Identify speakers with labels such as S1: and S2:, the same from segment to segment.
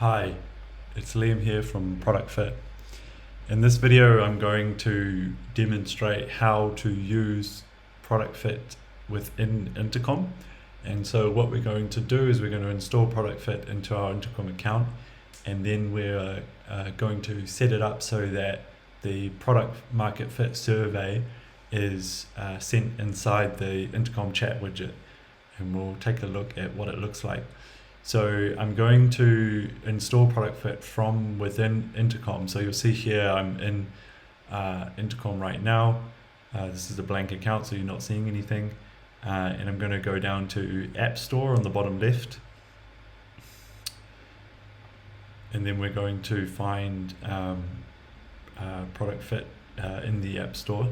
S1: Hi, it's Liam here from Product Fit. In this video, I'm going to demonstrate how to use Product Fit within Intercom. And so what we're going to do is we're going to install Product Fit into our Intercom account, and then we're going to set it up so that the product market fit survey is sent inside the Intercom chat widget. And we'll take a look at what it looks like. So I'm going to install Product Fit from within Intercom. So you'll see here I'm in Intercom right now. This is a blank account, so you're not seeing anything. And I'm going to go down to App Store on the bottom left. And then we're going to find Product Fit in the App Store.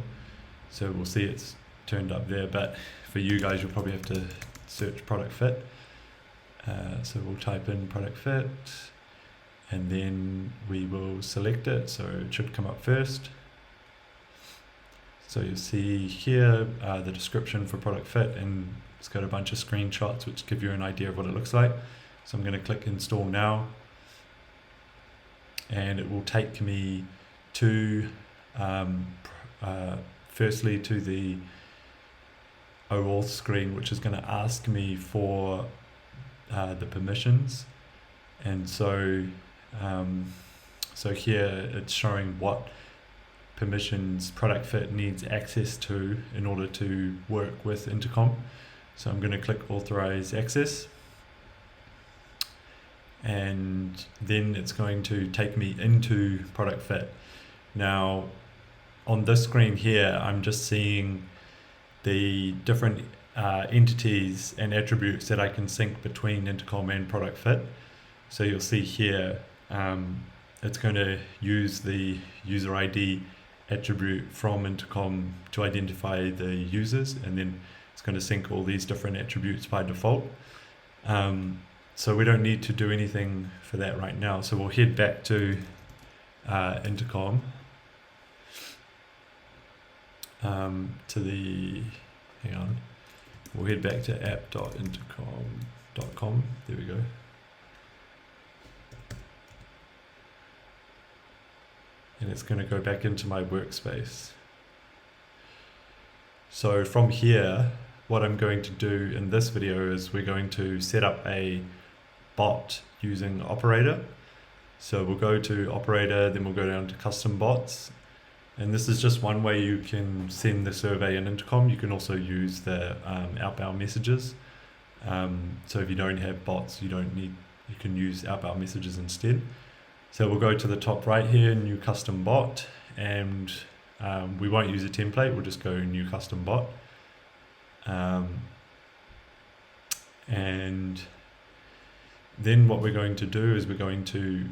S1: So we'll see it's turned up there, but for you guys, you'll probably have to search Product Fit. So we'll type in Product Fit, and then we will select it, so it should come up first. So you'll see here the description for Product Fit, and it's got a bunch of screenshots which give you an idea of what it looks like. So I'm going to click Install Now, and it will take me to firstly to the OAuth screen, which is going to ask me for the permissions. And so so here it's showing what permissions Product Fit needs access to in order to work with Intercom. So I'm going to click Authorize Access, and then it's going to take me into Product Fit. Now on this screen here, I'm just seeing the different entities and attributes that I can sync between Intercom and Product Fit. So you'll see here it's going to use the user ID attribute from Intercom to identify the users, and then it's going to sync all these different attributes by default. So we don't need to do anything for that right now. So we'll head back to Intercom to the, hang on, we'll head back to app.intercom.com. There we go. And it's going to go back into my workspace. So from here, what I'm going to do in this video is we're going to set up a bot using Operator. So we'll go to Operator, then we'll go down to Custom Bots. And this is just one way you can send the survey in Intercom. You can also use the outbound messages. So if you don't have bots, you can use outbound messages instead. So we'll go to the top right here, New Custom Bot, and we won't use a template. We'll just go New Custom Bot. And then what we're going to do is we're going to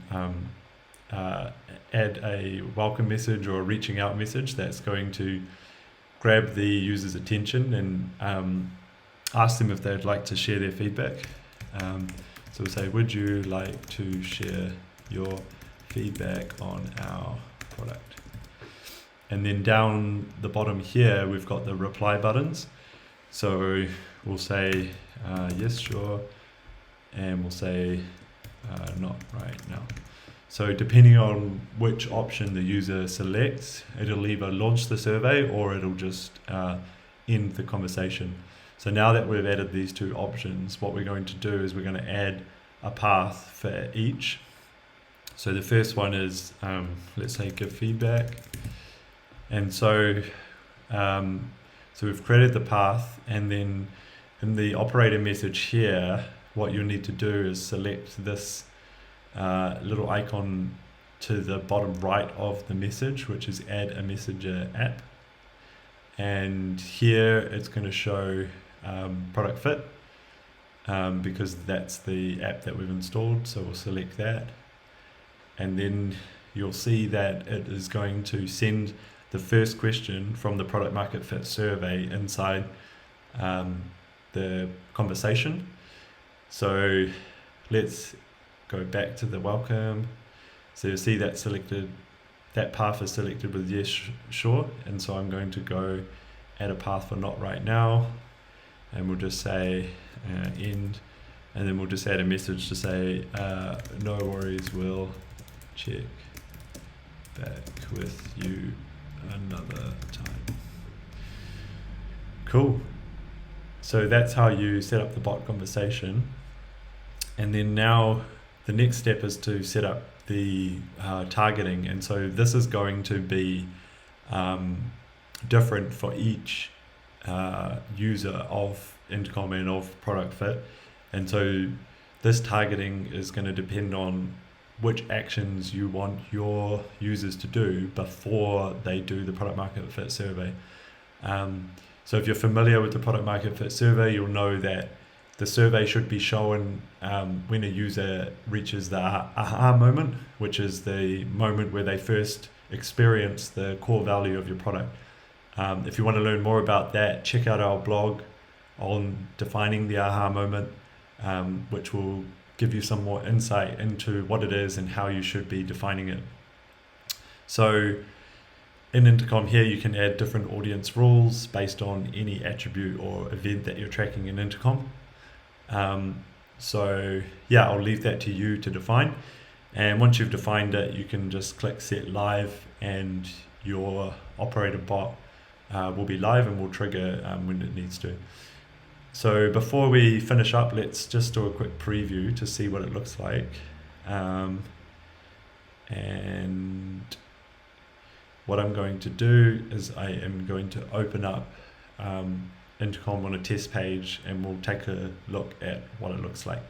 S1: add a welcome message or a reaching out message that's going to grab the user's attention and ask them if they'd like to share their feedback. So we'll say, would you like to share your feedback on our product? And then down the bottom here, we've got the reply buttons. So we'll say, yes, sure, and we'll say, not right now. So depending on which option the user selects, it'll either launch the survey or it'll just end the conversation. So now that we've added these two options, what we're going to do is we're going to add a path for each. So the first one is, let's say, give feedback. And so, so we've created the path, and then in the operator message here, what you'll need to do is select this little icon to the bottom right of the message, which is Add a Messenger App. And here it's going to show Product Fit because that's the app that we've installed. So we'll select that. And then you'll see that it is going to send the first question from the product market fit survey inside the conversation. So let's go back to the welcome. So you'll see that selected, that path is selected with yes, sure. And so I'm going to go add a path for not right now. And we'll just say end and then we'll just add a message to say, no worries, we'll check back with you another time. Cool. So that's how you set up the bot conversation. And then now the next step is to set up the targeting. And so this is going to be different for each user of Intercom and of Product Fit. And so this targeting is going to depend on which actions you want your users to do before they do the product market fit survey. So if you're familiar with the product market fit survey, you'll know that the survey should be shown when a user reaches the aha moment, which is the moment where they first experience the core value of your product. If you want to learn more about that, check out our blog on defining the aha moment, which will give you some more insight into what it is and how you should be defining it. So in Intercom here, you can add different audience rules based on any attribute or event that you're tracking in Intercom. So yeah, I'll leave that to you to define. And once you've defined it, you can just click set live and your operator bot will be live and will trigger when it needs to. So before we finish up, let's just do a quick preview to see what it looks like. And what I'm going to do is I am going to open up Intercom on a test page and we'll take a look at what it looks like.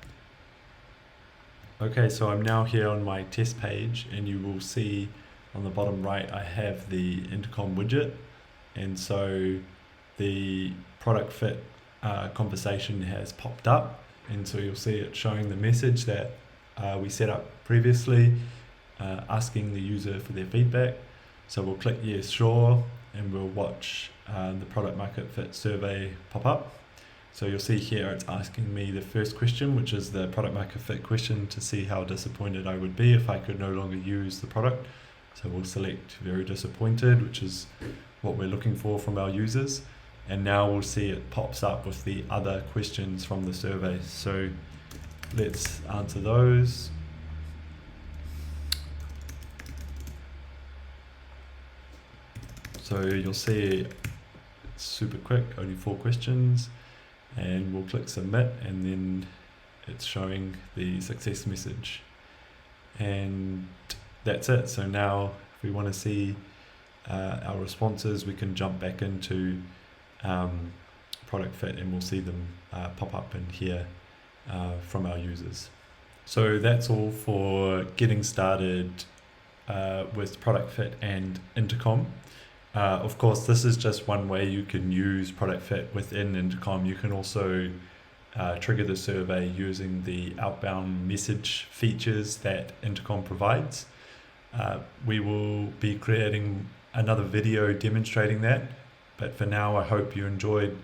S1: Okay, so I'm now here on my test page and you will see on the bottom right I have the Intercom widget, and so the product fit conversation has popped up, and so you'll see it showing the message that we set up previously, asking the user for their feedback. So we'll click yes, sure, and we'll watch the product market fit survey pop up. So you'll see here it's asking me the first question, which is the product market fit question, to see how disappointed I would be if I could no longer use the product. So we'll select very disappointed, which is what we're looking for from our users. And now we'll see it pops up with the other questions from the survey. So let's answer those. So you'll see it's super quick, only 4 questions, and we'll click submit, and then it's showing the success message. And that's it. So now if we want to see our responses, we can jump back into product fit and we'll see them pop up in here from our users. So that's all for getting started with product fit and Intercom. Of course, this is just one way you can use product fit within Intercom. You can also trigger the survey using the outbound message features that Intercom provides. We will be creating another video demonstrating that, but for now I hope you enjoyed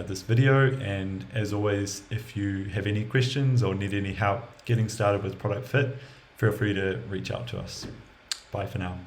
S1: this video, and as always, if you have any questions or need any help getting started with product fit, feel free to reach out to us. Bye for now.